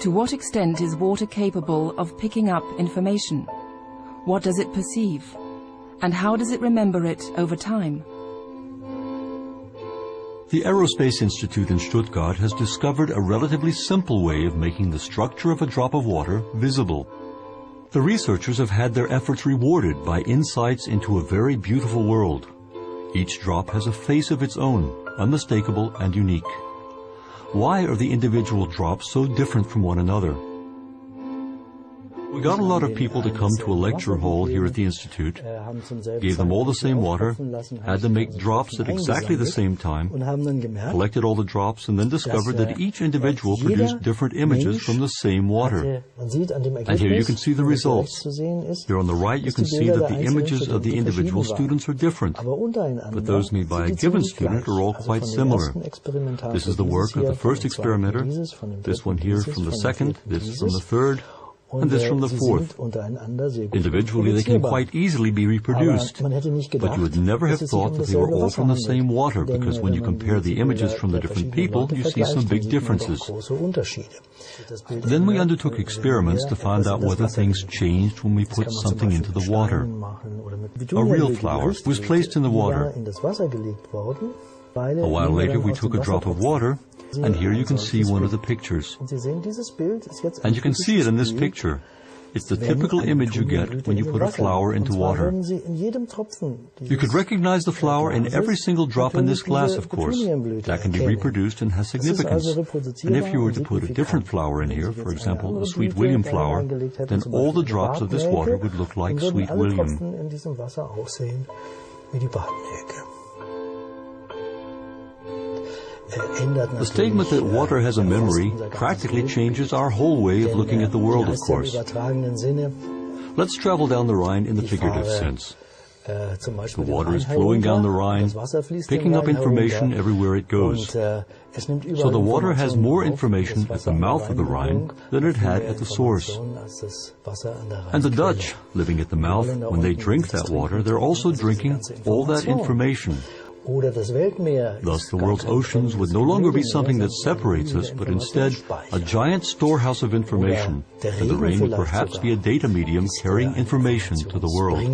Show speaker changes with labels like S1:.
S1: To what extent is water capable of picking up information? What does it perceive? And how does it remember it over time?
S2: The Aerospace Institute in Stuttgart has discovered a relatively simple way of making the structure of a drop of water visible. The researchers have had their efforts rewarded by insights into a very beautiful world. Each drop has a face of its own, unmistakable and unique. Why are the individual drops so different from one another? We got a lot of people to come to a lecture hall here at the Institute, gave them all the same water, had them make drops at exactly the same time, collected all the drops, and then discovered that each individual produced different images from the same water. And here you can see the results. Here on the right you can see that the images of the individual students are different, but those made by a given student are all quite similar. This is the work of the first experimenter, this one here from the second, this from the third, and this from the fourth. Individually they can quite easily be reproduced, but you would never have thought that they were all from the same water, because when you compare the images from the different people, you see some big differences. Then we undertook experiments to find out whether things changed when we put something into the water. A real flower was placed in the water. A while later we took a drop of water, and here you can see one of the pictures. And you can see it in this picture. It's the typical image you get when you put a flower into water. You could recognize the flower in every single drop in this glass, of course. That can be reproduced and has significance. And if you were to put a different flower in here, for example, a Sweet William flower, then all the drops of this water would look like Sweet William. The statement that water has a memory practically changes our whole way of looking at the world, of course. Let's travel down the Rhine in the figurative sense. The water is flowing down the Rhine, picking up information everywhere it goes. So the water has more information at the mouth of the Rhine than it had at the source. And the Dutch, living at the mouth, when they drink that water, they're also drinking all that information. Thus, the world's oceans would no longer be something that separates us, but instead a giant storehouse of information, and the rain would perhaps be a data medium carrying information to the world.